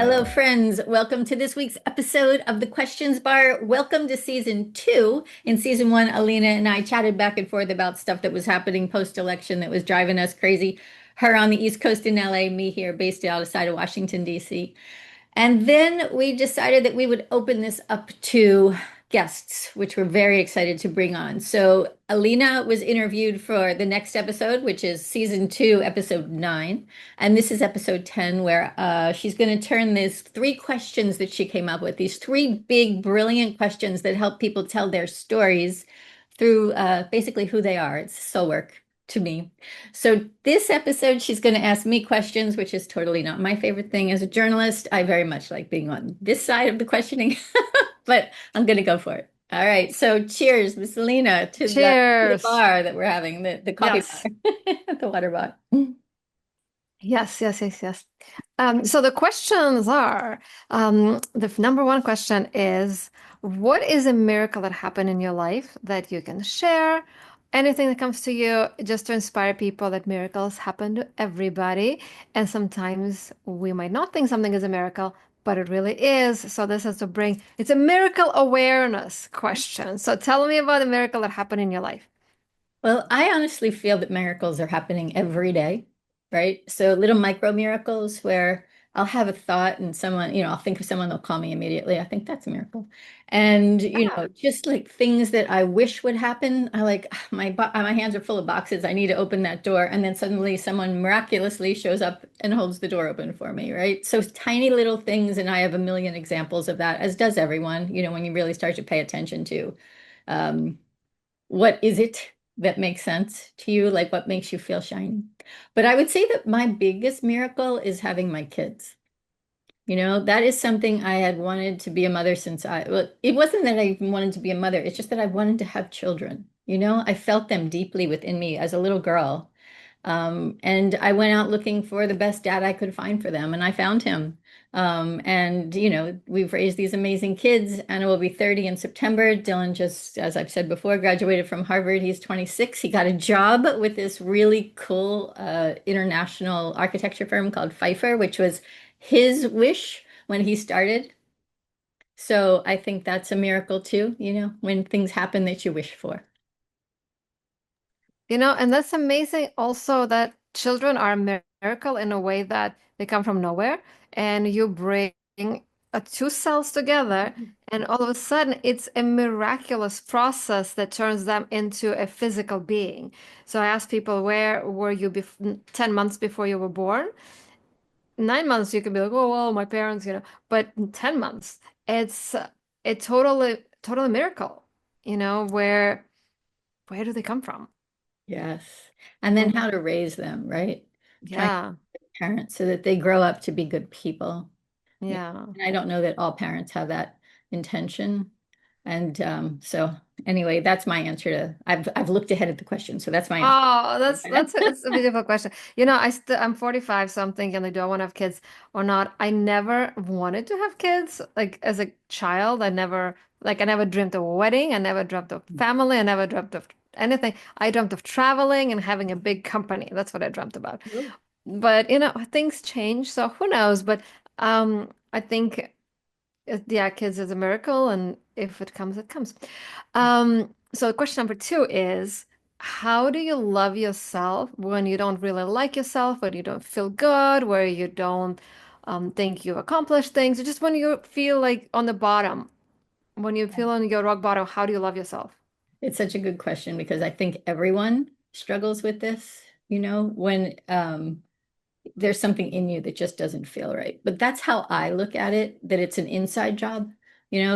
Hello, friends. Welcome to this week's episode of the Questions Bar. Welcome to season two. In season one, Alina and I chatted back and forth about stuff that was happening post-election that was driving us crazy. Her on the East Coast in LA, me here based outside of Washington, D.C. And then we decided that we would open this up to guests, which we're very excited to bring on. So Alina was interviewed for the next episode, which is season two, episode 9. And this is episode 10, where she's going to turn these three questions that she came up with, these three big, brilliant questions that help people tell their stories through basically who they are. It's soul work to me. So this episode, she's going to ask me questions, which is totally not my favorite thing as a journalist. I very much like being on this side of the questioning, but I'm going to go for it. All right. So cheers, Miss Selena, to the Cheers. bar that we're having, the coffee Yes. bar, the water bar. Yes, yes, yes, yes. So the questions are, the number one question is, what is a miracle that happened in your life that you can share? Anything that comes to you just to inspire people that miracles happen to everybody. And sometimes we might not think something is a miracle, but it really is. So this is to bring, it's a miracle awareness question. So tell me about a miracle that happened in your life. Well, I honestly feel that miracles are happening every day, right? So little micro miracles where I'll have a thought and someone, I'll think of someone, they'll call me immediately. I think that's a miracle. And, Yeah. just like things that I wish would happen. I like my hands are full of boxes. I need to open that door. And then suddenly someone miraculously shows up and holds the door open for me, right? So tiny little things. And I have a million examples of that, as does everyone, when you really start to pay attention to. Um, what is it that makes sense to you? Like what makes you feel shiny? But I would say that my biggest miracle is having my kids. That is something I had wanted to be a mother well, it wasn't that I even wanted to be a mother. It's just that I wanted to have children. I felt them deeply within me as a little girl. And I went out looking for the best dad I could find for them, and I found him. And we've raised these amazing kids. Anna will be 30 in September. Dylan just, as I've said before, graduated from Harvard. He's 26. He got a job with this really cool international architecture firm called Pfeiffer, which was his wish when he started. So I think that's a miracle too, when things happen that you wish for. And that's amazing also that children are a miracle in a way that they come from nowhere and you bring two cells together and all of a sudden it's a miraculous process that turns them into a physical being. So I ask people, where were you 10 months before you were born? 9 months you can be like, oh, well, my parents, but in 10 months, it's a totally miracle, where do they come from? Yes. And then Mhm. how to raise them, right? Trying to Yeah. be good parents so that they grow up to be good people. Yeah. Yeah. And I don't know that all parents have that intention. And so anyway, that's my answer to I've looked ahead at the question, so that's my answer. Oh, it's a beautiful question. I'm 45, so I'm thinking like, do I want to have kids or not? I never wanted to have kids. Like as a child, I never dreamt of a wedding. I never dreamt of family. I never dreamt of anything. I dreamt of traveling and having a big company. That's what I dreamt about. But things change, so who knows? But I think yeah, kids is a miracle, and if it comes, it comes. So question number two is, how do you love yourself when you don't really like yourself, when you don't feel good, where you don't think you've accomplished things, or just when you feel like on the bottom, when you feel on your rock bottom, how do you love yourself? It's such a good question because I think everyone struggles with this, when there's something in you that just doesn't feel right. But that's how I look at it, that it's an inside job,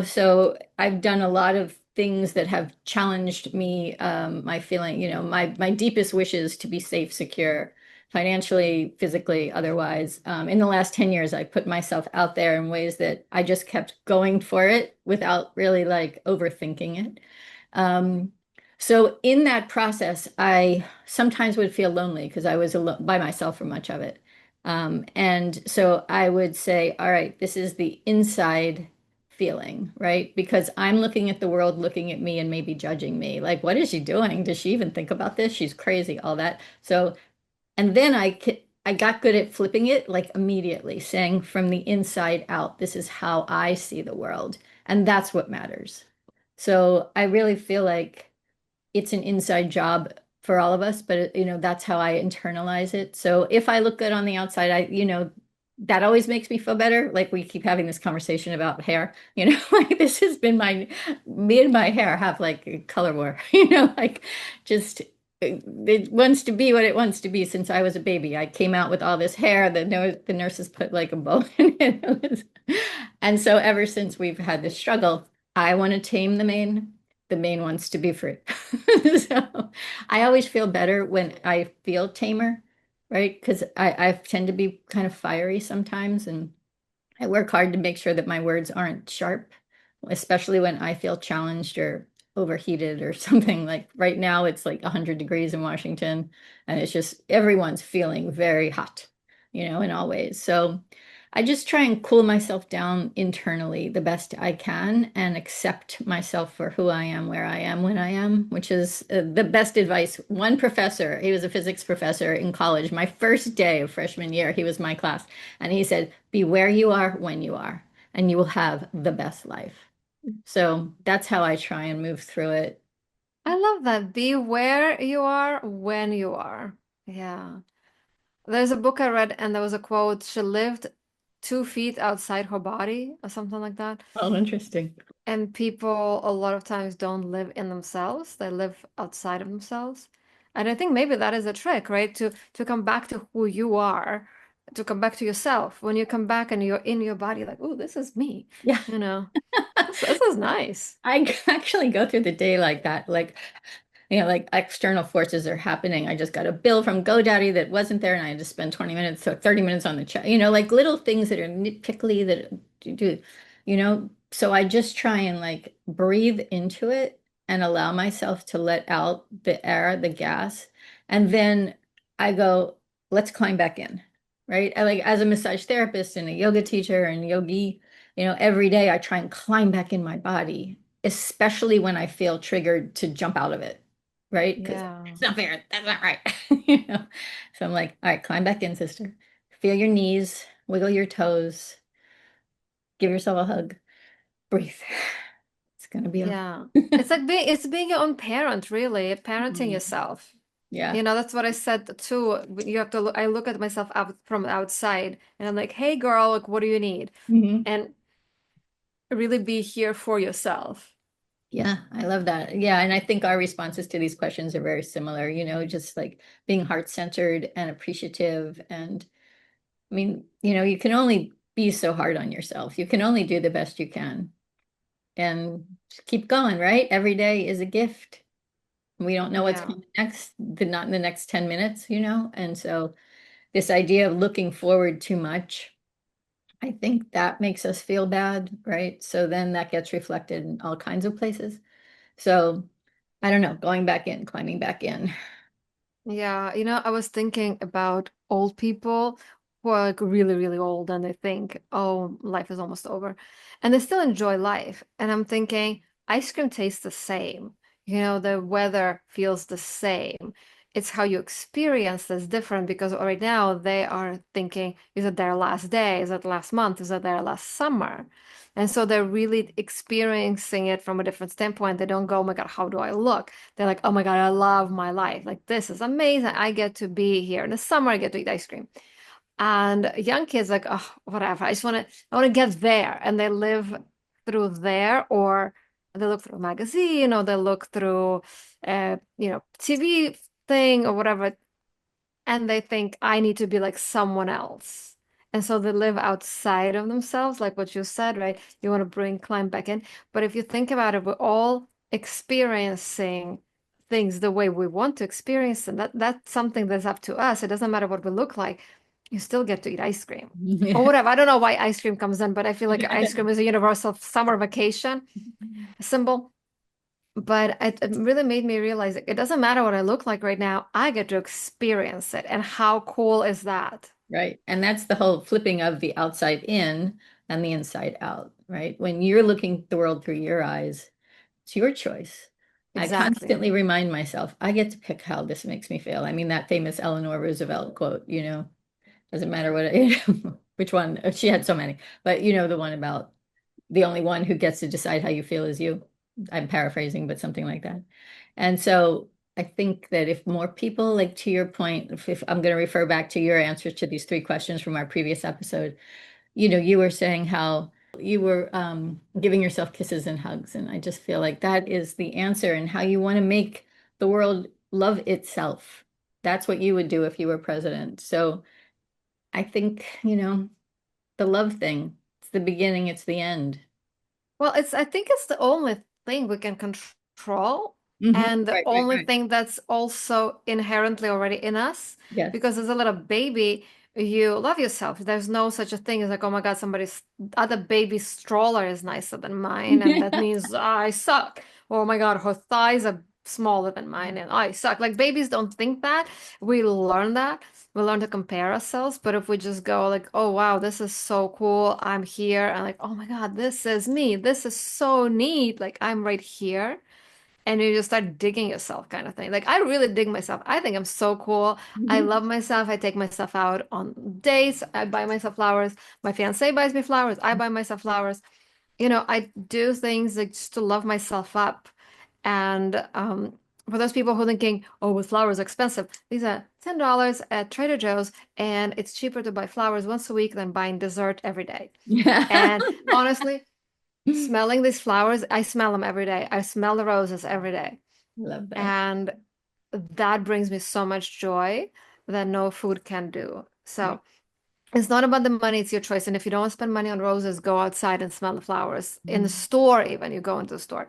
So I've done a lot of things that have challenged me, my feeling, my deepest wishes to be safe, secure, financially, physically, otherwise. In the last 10 years, I put myself out there in ways that I just kept going for it without really like overthinking it. Um, so in that process, I sometimes would feel lonely because I was alone by myself for much of it. And so I would say, all right, this is the inside feeling, right? Because I'm looking at the world, looking at me and maybe judging me. Like, what is she doing? Does she even think about this? She's crazy, all that. So, and then I got good at flipping it like immediately, saying from the inside out, this is how I see the world. And that's what matters. So I really feel like it's an inside job for all of us, but that's how I internalize it. So if I look good on the outside, that always makes me feel better. Like we keep having this conversation about hair, like this has been me and my hair have like a color war, like just it wants to be what it wants to be since I was a baby. I came out with all this hair that the nurses put like a bow in it. And so ever since we've had this struggle, I want to tame the mane. The mane wants to be free. So I always feel better when I feel tamer, right? Because I tend to be kind of fiery sometimes, and I work hard to make sure that my words aren't sharp, especially when I feel challenged or overheated or something. Like right now, it's like 100 degrees in Washington, and it's just everyone's feeling very hot, in all ways. So I just try and cool myself down internally the best I can and accept myself for who I am, where I am, when I am, which is the best advice. One professor, he was a physics professor in college, my first day of freshman year, he was my class, and he said, be where you are when you are, and you will have the best life. So that's how I try and move through it. I love that. Be where you are when you are. Yeah. There's a book I read, and there was a quote, she lived 2 feet outside her body, or something like that. Oh, interesting. And people a lot of times don't live in themselves, they live outside of themselves. And I think maybe that is a trick, right? To come back to who you are, to come back to yourself. When you come back and you're in your body, like, oh, this is me, Yeah. you know, this is nice. I actually go through the day like that. Like like external forces are happening. I just got a bill from GoDaddy that wasn't there, and I had to spend 20 minutes, so 30 minutes on the chat, like little things that are nitpickly that do, So I just try and like breathe into it and allow myself to let out the air, the gas. And then I go, let's climb back in, right? I like as a massage therapist and a yoga teacher and yogi, every day I try and climb back in my body, especially when I feel triggered to jump out of it, right? Because Yeah. it's not fair. That's not right. you know. So I'm like, all right, climb back in, sister. Feel your knees, wiggle your toes, give yourself a hug, breathe. It's gonna be okay. Yeah. It's being your own parent, really, parenting Mhm. yourself. Yeah. That's what I said too. You have to look, I look at myself out from outside and I'm like, hey girl, like what do you need? hmm And really be here for yourself. Yeah, I love that. Yeah, and I think our responses to these questions are very similar, just like being heart-centered and appreciative. And I mean, you can only be so hard on yourself. You can only do the best you can. And just keep going, right? Every day is a gift. We don't know what's Yeah. coming next, not in the next 10 minutes, And so this idea of looking forward too much, I think that makes us feel bad, right? So then that gets reflected in all kinds of places. So I don't know, going back in, climbing back in. Yeah, I was thinking about old people who are like really, really old and they think, oh, life is almost over. And they still enjoy life. And I'm thinking, ice cream tastes the same. The weather feels the same. It's how you experience that's different because right now they are thinking, is it their last day? Is it last month? Is it their last summer? And so they're really experiencing it from a different standpoint. They don't go, oh my God, how do I look? They're like, oh my God, I love my life. Like, this is amazing. I get to be here. In the summer, I get to eat ice cream. And young kids, like, oh, whatever. I want to get there. And they live through there, or they look through a magazine, or they look through, TV thing or whatever, and they think I need to be like someone else. And so they live outside of themselves, like what you said, right? You want to bring climb back in. But if you think about it, we're all experiencing things the way we want to experience them. That's something that's up to us. It doesn't matter what we look like. You still get to eat ice cream. Or Yeah. whatever. I don't know why ice cream comes in, but I feel like ice cream is a universal summer vacation symbol. But it really made me realize it doesn't matter what I look like right now. I get to experience it. And how cool is that? Right. And that's the whole flipping of the outside in and the inside out, right? When you're looking at the world through your eyes, it's your choice. I Exactly. constantly remind myself, I get to pick how this makes me feel. I mean, that famous Eleanor Roosevelt quote, Doesn't matter what which one. She had so many, but the one about the only one who gets to decide how you feel is you. I'm paraphrasing, but something like that. And so I think that if more people, like to your point, if I'm going to refer back to your answers to these three questions from our previous episode, you were saying how you were giving yourself kisses and hugs. And I just feel like that is the answer and how you want to make the world love itself. That's what you would do if you were president. So I think, the love thing, it's the beginning, it's the end. Well, I think it's the only thing we can control and the Right, right, only right. thing that's also inherently already in us. Yes. Because as a little baby, you love yourself. There's no such a thing as like, oh my God, somebody's other baby's stroller is nicer than mine, and that means I suck. Oh my God, her thighs are smaller than mine, and I suck. Like babies don't think that. We learn that. We learn to compare ourselves, but if we just go like, oh wow, this is so cool, I'm here, and like, oh my God, this is me, this is so neat, like I'm right here, and you just start digging yourself kind of thing. Like I really dig myself. I think I'm so cool. I Mhm. love myself. I take myself out on dates. I buy myself flowers. My fiance buys me flowers. I buy myself flowers. I do things like just to love myself up. And for those people who are thinking, oh, with flowers are expensive, these are $10 at Trader Joe's, and it's cheaper to buy flowers once a week than buying dessert every day. Yeah. And honestly, smelling these flowers, I smell them every day. I smell the roses every day. Love that. And that brings me so much joy that no food can do. Yeah. So it's not about the money, it's your choice. And if you don't want to spend money on roses, go outside and smell the flowers. In the Mhm. store, even you go into the store.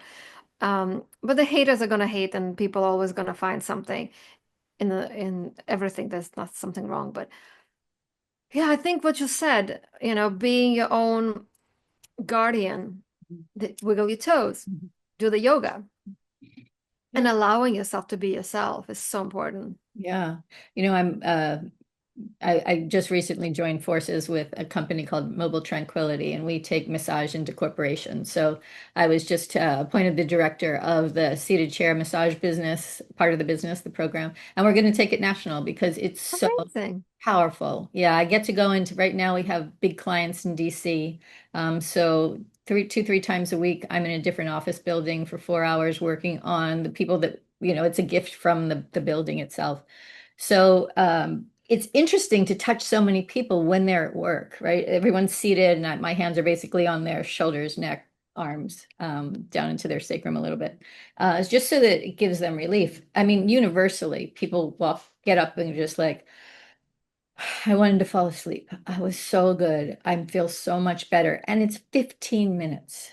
But the haters are gonna hate, and people are always gonna find something in everything. There's not something wrong, but yeah, I think what you said, being your own guardian, wiggle your toes, Mhm. do the yoga, and Yep. allowing yourself to be yourself is so important. Yeah. I just recently joined forces with a company called Mobile Tranquility, and we take massage into corporations. So I was just appointed the director of the seated chair massage business, part of the business, the program, and we're going to take it national because it's so Amazing. powerful. Yeah, I get to go into right now. We have big clients in DC, so three times a week, I'm in a different office building for 4 hours working on the people that it's a gift from the building itself. So it's interesting to touch so many people when they're at work, right? Everyone's seated, and my hands are basically on their shoulders, neck, arms, down into their sacrum a little bit. It's just so that it gives them relief. I mean, universally, people get up and just like, I wanted to fall asleep. I was so good. I feel so much better. And it's 15 minutes.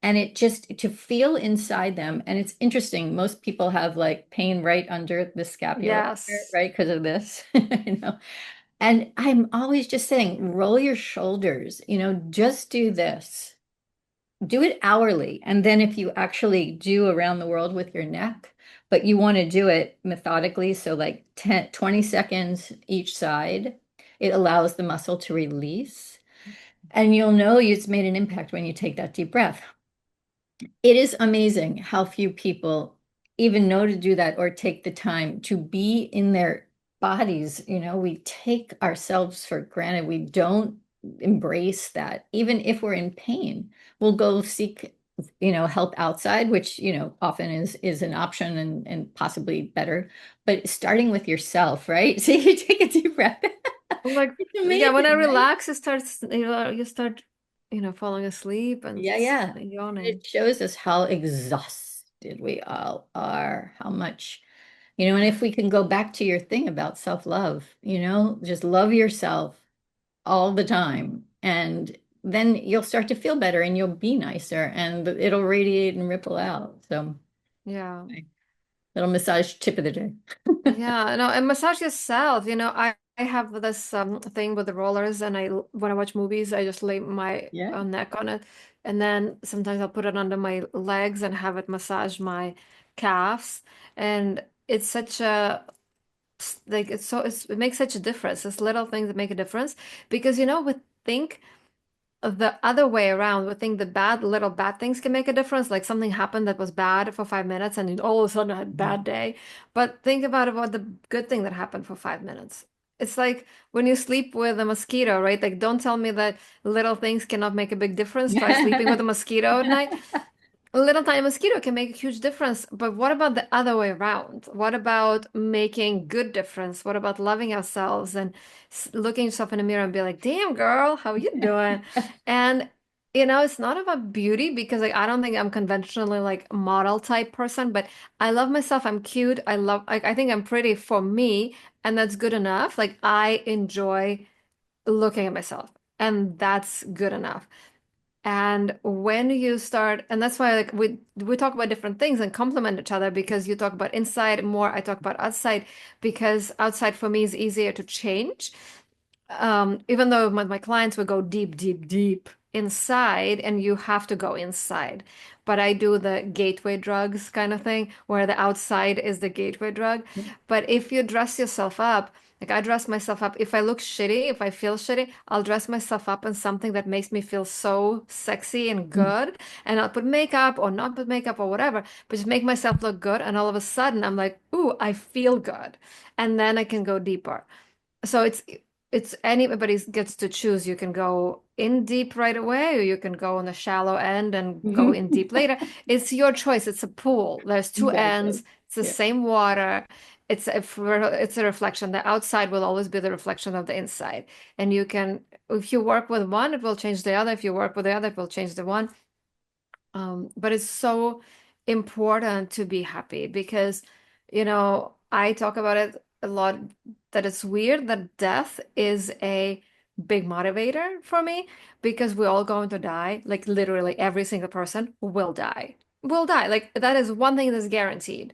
And it just to feel inside them. And it's interesting. Most people have like pain right under the scapula, Yes. right? Because of this, And I'm always just saying, roll your shoulders, just do this. Do it hourly. And then if you actually do around the world with your neck, but you want to do it methodically, so like 10, 20 seconds each side, it allows the muscle to release. And you'll know it's made an impact when you take that deep breath. It is amazing how few people even know to do that or take the time to be in their bodies. We take ourselves for granted. We don't embrace that. Even if we're in pain, we'll go seek, help outside, which, often is an option and possibly better. But starting with yourself, right? So you take a deep breath. Like, It's yeah, when I amazing, right? relax, you start, falling asleep and Yeah, yeah. yawning. It shows us how exhausted we all are, how much, and if we can go back to your thing about self-love, just love yourself all the time. And then you'll start to feel better and you'll be nicer and it'll radiate and ripple out. So, Yeah. okay, little massage tip of the day. Yeah, no, and massage yourself. I have this thing with the rollers, and when I watch movies, I just lay my Yeah. neck on it, and then sometimes I'll put it under my legs and have it massage my calves, and it's such a like it makes such a difference. It's little things that make a difference because we think the other way around. We think the little bad things can make a difference. Like something happened that was bad for 5 minutes, and then all of a sudden I had a bad day. But think about the good thing that happened for 5 minutes. It's like when you sleep with a mosquito, right? Like, don't tell me that little things cannot make a big difference. Try sleeping with a mosquito at night. A little tiny mosquito can make a huge difference, but what about the other way around? What about making good difference? What about loving ourselves and looking yourself in the mirror and be like, "Damn, girl, how you doing?" And it's not about beauty because like I don't think I'm conventionally like model type person, but I love myself. I'm cute. I think I'm pretty for me, and that's good enough. Like I enjoy looking at myself, and that's good enough. And when you start, and that's why like we talk about different things and complement each other because you talk about inside more, I talk about outside because outside for me is easier to change. Even though my clients would go deep, deep, deep inside, and you have to go inside. But I do the gateway drugs kind of thing where the outside is the gateway drug. But if you dress yourself up, like I dress myself up, if I look shitty, if I feel shitty, I'll dress myself up in something that makes me feel so sexy and good. And I'll put makeup or not put makeup or whatever, but just make myself look good. And all of a sudden, I'm like, ooh, I feel good. And then I can go deeper. So it's anybody gets to choose. You can go in deep right away, or you can go on the shallow end and go in Mhm. deep later. It's your choice. It's a pool. There's two ends. Exactly. It's the Yeah. same water. It's a reflection. The outside will always be the reflection of the inside. And you can, if you work with one, it will change the other. If you work with the other, it will change the one. But it's so important to be happy because, I talk about it a lot that it's weird that death is a big motivator for me because we're all going to die. Like literally every single person will die. Will die. Like that is one thing that's guaranteed.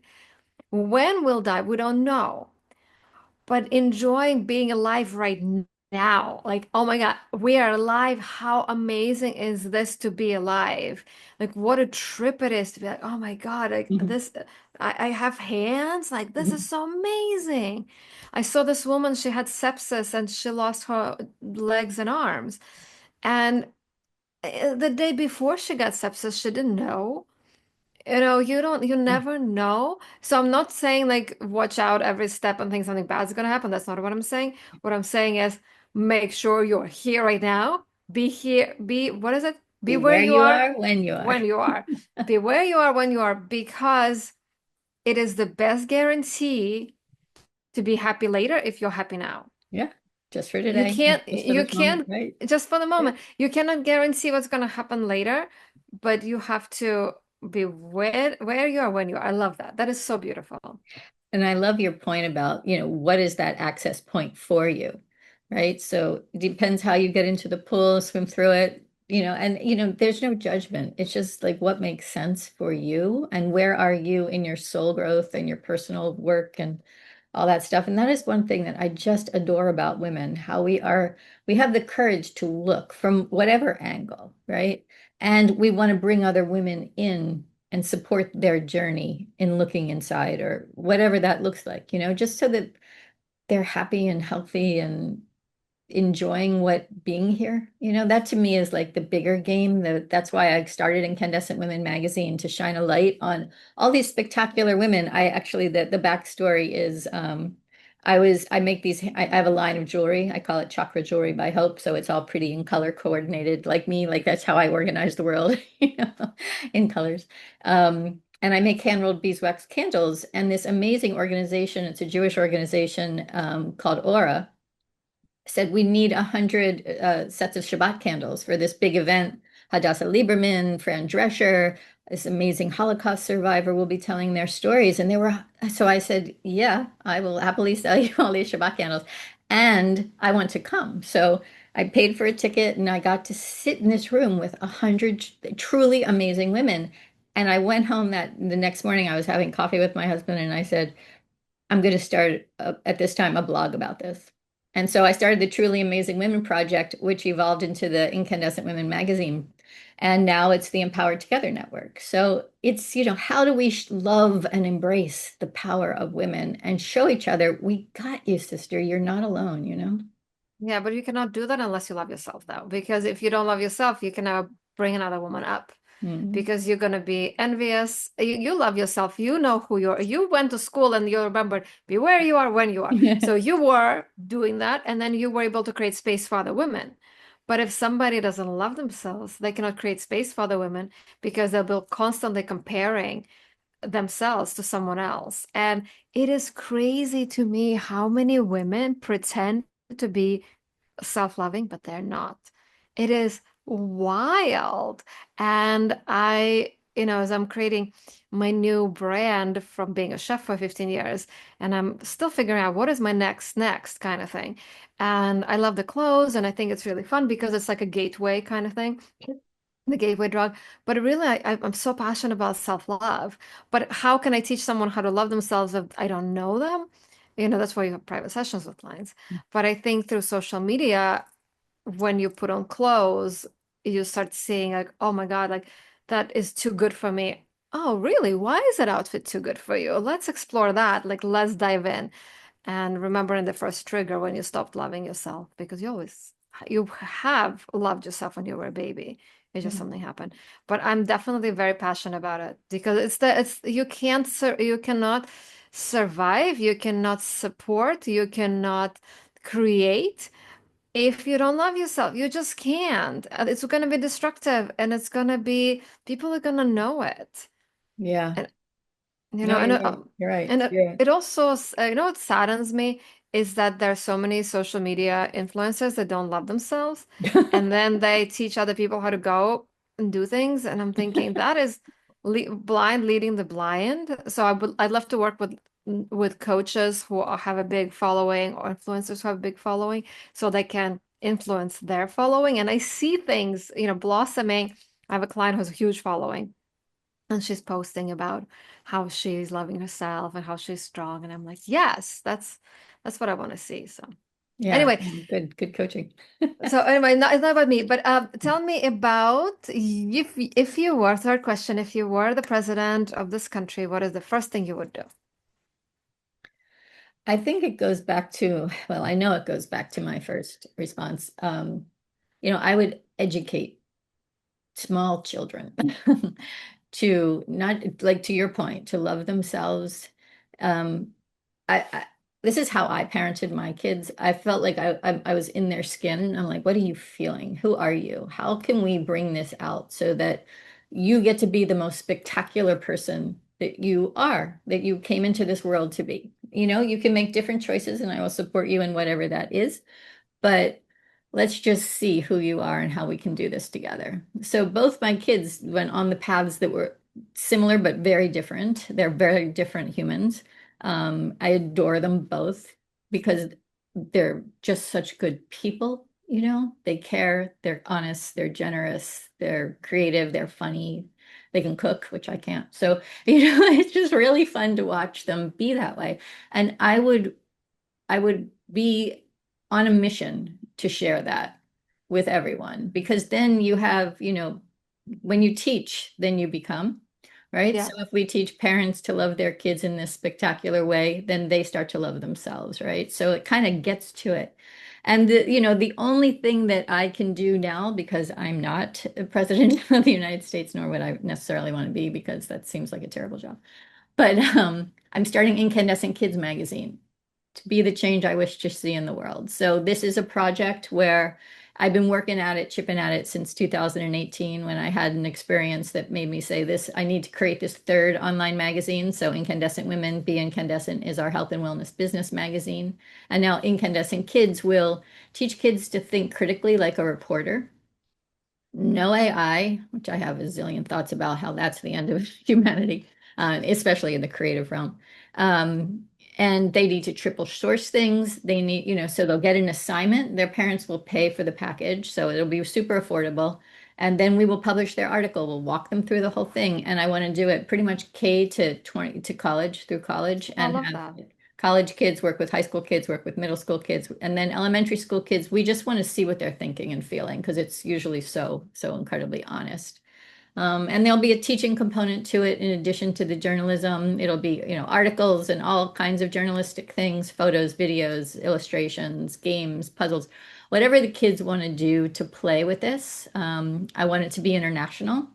When we'll die, we don't know, but enjoying being alive right now. Like, oh my God, we are alive. How amazing is this to be alive? Like, what a trip it is to be like, oh my God, like Mhm. this, I have hands. Like, this is Mhm. so amazing. I saw this woman, she had sepsis and she lost her legs and arms. And the day before she got sepsis, she didn't know. You never know. So I'm not saying like watch out every step and think something bad's gonna happen. That's not what I'm saying. What I'm saying is make sure you're here right now. Be here, what is it? Be Be where where you you are are when you are. when you are. Be where you are when you are because it is the best guarantee to be happy later if you're happy now. Yeah. Just for You today, can't, just for you this moment, can't, right? just for the Yeah. moment, you cannot guarantee what's going to happen later, but you have to be where you are when you are. I love that. That is so beautiful. And I love your point about, what is that access point for you, right? So it depends how you get into the pool, swim through it, and, there's no judgment. It's just like what makes sense for you and where are you in your soul growth and your personal work and all that stuff. And that is one thing that I just adore about women, how we have the courage to look from whatever angle, right? And we want to bring other women in and support their journey in looking inside or whatever that looks like, just so that they're happy and healthy and enjoying what being here. That to me is like the bigger game. That's why I started Incandescent Women magazine to shine a light on all these spectacular women. I actually the backstory is I make these I have a line of jewelry. I call it Chakra Jewelry by Hope. So it's all pretty and color coordinated like me. Like that's how I organize the world, in colors. And I make hand rolled beeswax candles. And this amazing organization, it's a Jewish organization called Aura, said we need 100 sets of Shabbat candles for this big event. Hadassah Lieberman, Fran Drescher, this amazing Holocaust survivor will be telling their stories. And so I said, yeah, I will happily sell you all these Shabbat candles. And I want to come. So I paid for a ticket and I got to sit in this room with 100 truly amazing women. And I went home the next morning, I was having coffee with my husband and I said, I'm going to start at this time a blog about this. And so I started the Truly Amazing Women Project, which evolved into the Incandescent Women magazine. And now it's the Empowered Together Network. So it's, how do we love and embrace the power of women and show each other, we got you, sister. You're not alone. Yeah, but you cannot do that unless you love yourself, though, because if you don't love yourself, you cannot bring another woman up. Mm. because you're going to be envious. You love yourself. You know who you are. You went to school and you remembered, be where you are when you are. So you were doing that, and then you were able to create space for other women. But if somebody doesn't love themselves, they cannot create space for other women because they'll be constantly comparing themselves to someone else. And it is crazy to me how many women pretend to be self-loving, but they're not. It is wild. And as I'm creating my new brand from being a chef for 15 years, and I'm still figuring out what is my next kind of thing. And I love the clothes, and I think it's really fun because it's like a gateway kind of thing, the gateway drug. But really, I'm so passionate about self-love. But how can I teach someone how to love themselves if I don't know them? That's why you have private sessions with clients. But I think through social media, when you put on clothes, you start seeing like, oh my God, like that is too good for me. Oh, really? Why is that outfit too good for you? Let's explore that. Like, let's dive in. And remember in the first trigger when you stopped loving yourself, because you have loved yourself when you were a baby. It's just something happened. But I'm definitely very passionate about it because you cannot survive, you cannot support, you cannot create if you don't love yourself. You just can't. It's going to be destructive, and it's going to be, people are going to know it. Yeah. And No, and you're right. You're right. You're right. it also, what saddens me is that there are so many social media influencers that don't love themselves, and then they teach other people how to go and do things, and I'm thinking that is blind leading the blind. So I'd love to work with coaches who have a big following, or influencers who have a big following, so they can influence their following. And I see things, blossoming. I have a client who has a huge following, and she's posting about how she's loving herself and how she's strong, and I'm like, yes, that's what I want to see. So Yeah. anyway, Good coaching. it's not about me, but tell me about, if you were, third question, if you were the president of this country, what is the first thing you would do? I think it goes back to, well, I know it goes back to my first response. I would educate small children to not like to your point, to love themselves. Um, I this is how I parented my kids. I felt like I was in their skin. I'm like, what are you feeling? Who are you? How can we bring this out so that you get to be the most spectacular person that you are, that you came into this world to be? You can make different choices, and I will support you in whatever that is. But let's just see who you are and how we can do this together. So both my kids went on the paths that were similar but very different. They're very different humans. I adore them both because they're just such good people. They care, they're honest, they're generous, they're creative, they're funny, they can cook, which I can't. So, it's just really fun to watch them be that way. And I would be on a mission to share that with everyone because then you have, when you teach, then you become, right? So Yeah. if we teach parents to love their kids in this spectacular way, then they start to love themselves, right? So it kind of gets to it. And the only thing that I can do now, because I'm not a president of the United States, nor would I necessarily want to be, because that seems like a terrible job. But I'm starting Incandescent Kids magazine to be the change I wish to see in the world. So this is a project where I've been working at it, chipping at it since 2018 when I had an experience that made me say this, I need to create this third online magazine. So Incandescent Women, Be Incandescent is our health and wellness business magazine. And now Incandescent Kids will teach kids to think critically like a reporter. No AI, which I have a zillion thoughts about how that's the end of humanity, especially in the creative realm. Um, and they need to triple source things. They need, so they'll get an assignment. Their parents will pay for the package. So it'll be super affordable. And then we will publish their article. We'll walk them through the whole thing. And I want to do it pretty much K to 20 to college, through college, I and love have that. college kids work with high school kids, work with middle school kids, and then elementary school kids. We just want to see what they're thinking and feeling because it's usually so incredibly honest. And there'll be a teaching component to it in addition to the journalism. It'll be, articles and all kinds of journalistic things, photos, videos, illustrations, games, puzzles, whatever the kids want to do to play with this. I want it to be international.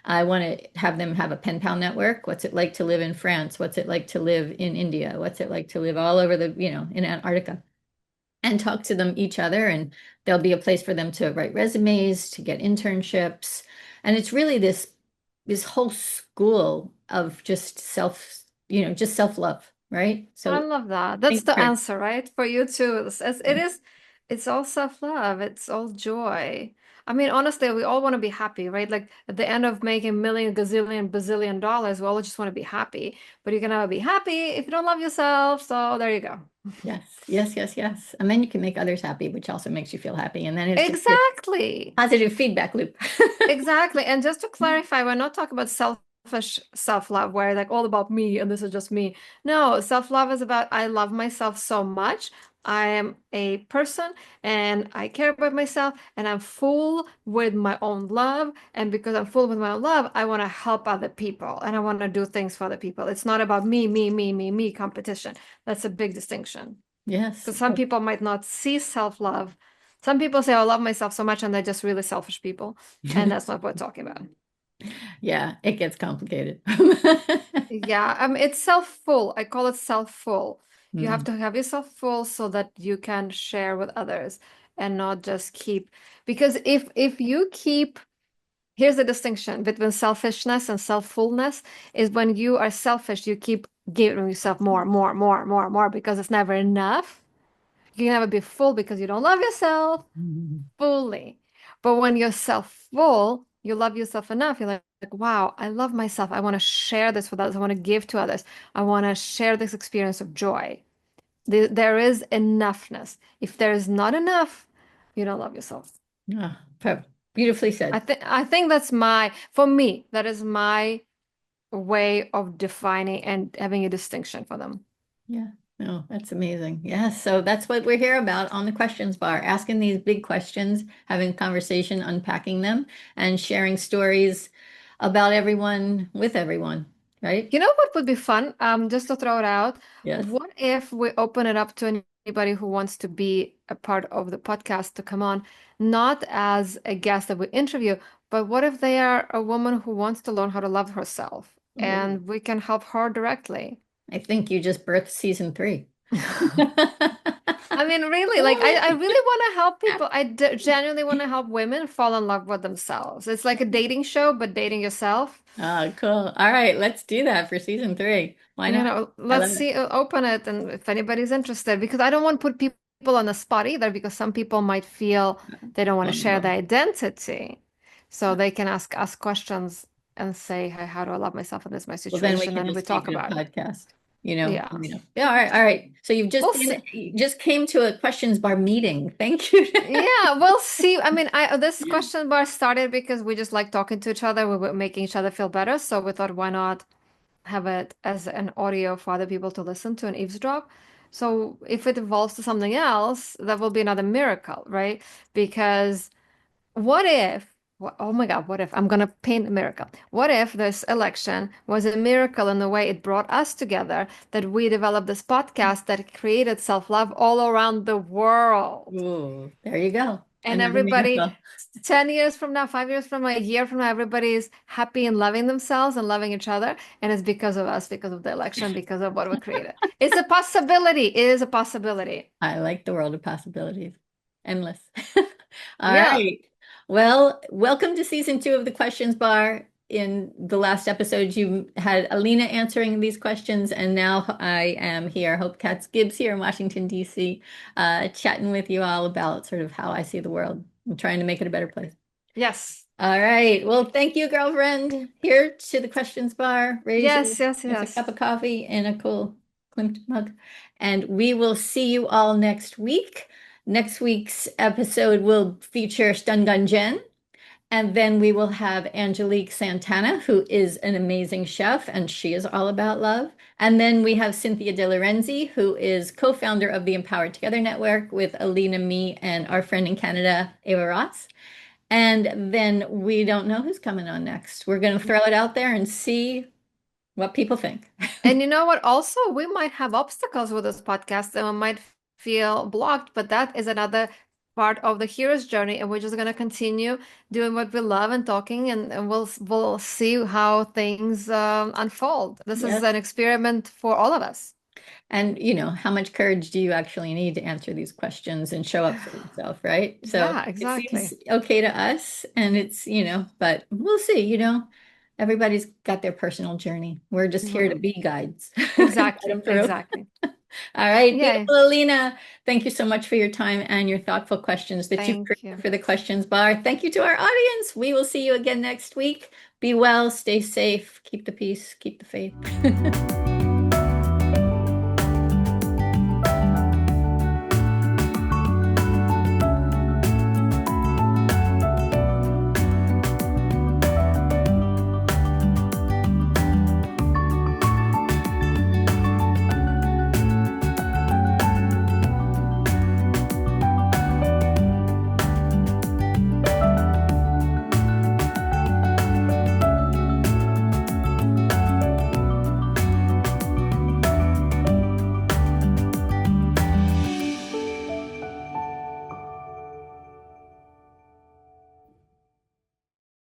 I want to have them have a pen pal network. What's it like to live in France? What's it like to live in India? What's it like to live all over in Antarctica? And talk to them each other, and there'll be a place for them to write resumes, to get internships. And it's really this whole school of just just self-love, right? I So love that. That's thanks the for answer, right? For you too. It's all self-love. It's all joy. I mean, honestly, we all want to be happy, right? Like at the end of making million, gazillion, bazillion dollars, we all just want to be happy. But you can never be happy if you don't love yourself. So there you go. yes, yes, yes, yes. And then you can make others happy, which also makes you feel happy. And then it's just this Exactly. positive feedback loop. Exactly. And just to clarify, we're not talking about selfish self-love where like all about me and this is just me. No, self-love is about I love myself so much. I am a person and I care about myself and I'm full with my own love. And because I'm full with my own love, I want to help other people and I want to do things for other people. It's not about me competition. That's a big distinction. Yes. Because some people might not see self-love. Some people say, I love myself so much, and they're just really selfish people. And that's not what we're talking about. Yeah, it gets complicated. Yeah, it's self-full. I call it self-full. You have Mm, to have yourself full so that you can share with others and not just keep. Because if you keep, here's the distinction between selfishness and self-fullness is when you are selfish, you keep giving yourself more because it's never enough. You can never be full because you don't love yourself mm, fully. But when you're self-full, you love yourself enough. You're like, wow, I love myself. I want to share this with others. I want to give to others. I want to share this experience of joy. There is enoughness. If there is not enough, you don't love yourself. ah, beautifully said. I think that's for me, that is my way of defining and having a distinction for them. Yeah, no, that's amazing. Yeah, so that's what we're here about on the questions bar, asking these big questions, having conversation, unpacking them, and sharing stories about everyone with everyone, right? You know what would be fun? Just to throw it out, Yes. what if we open it up to anybody who wants to be a part of the podcast to come on, not as a guest that we interview, but what if they are a woman who wants to learn how to love herself Oh, and we can help her directly? I think you just birthed season three. I mean, really, like I really want to help people. Genuinely want to help women fall in love with themselves. It's like a dating show, but dating yourself. Oh, cool. All right, let's do that for season three. Why not? I Let's love it. see, open it, and if anybody's interested, because I don't want to put people on the spot either, because some people might feel they don't want to share Vulnerable. their identity. So they can ask us questions and say, hey, how do I love myself in this my Well, then we situation? can And we just talk make it a about it. podcast, Yes. Yeah, all right, all right. So We'll see. you just came to a questions bar meeting. Thank you. Yeah, we'll see. I mean, I this question bar started because we just like talking to each other. We were making each other feel better. So we thought, why not have it as an audio for other people to listen to and eavesdrop. So if it evolves to something else, that will be another miracle, right? Because what if, oh my God, what if I'm going to paint a miracle? What if this election was a miracle in the way it brought us together, that we developed this podcast that created self-love all around the world? Ooh, there you go. And Another everybody, miracle. 10 years from now, 5 years from now, a year from now, everybody's happy and loving themselves and loving each other. And it's because of us, because of the election, because of what we created. It's a possibility. It is a possibility. I like the world of possibilities. Endless. All Yeah. right. Well, welcome to season two of the questions bar. In the last episode, you had Alina answering these questions, and now I am here, Hope Katz Gibbs here in Washington, D.C., chatting with you all about sort of how I see the world. I'm trying to make it a better place. Yes. All right. Well, thank you, girlfriend. Here to the questions bar. Yes, yes, There's a yes. cup of coffee and a cool Klimt mug. And we will see you all next week. Next week's episode will feature Stun Gun Jen. And then we will have Angelique Santana, who is an amazing chef, and she is all about love. And then we have Cynthia De Lorenzi, who is co-founder of the Empowered Together Network with Alina, me, and our friend in Canada, Ava Ross. And then we don't know who's coming on next. We're going to throw it out there and see what people think. And you know what? Also, we might have obstacles with this podcast and we might feel blocked, but that is another part of the hero's journey, and we're just gonna continue doing what we love and talking, and we'll see how things unfold. This is Yep. an experiment for all of us. And how much courage do you actually need to answer these questions and show up for yourself, right? So Yeah, it seems exactly. okay to us, and but we'll see, everybody's got their personal journey. We're just here to Well, be guides, guide them exactly, through. exactly. All right, Yay. beautiful Alina. Thank you so much for your time and your thoughtful questions that you've Thank created you. for the questions bar. Thank you to our audience. We will see you again next week. Be well, stay safe, keep the peace, keep the faith.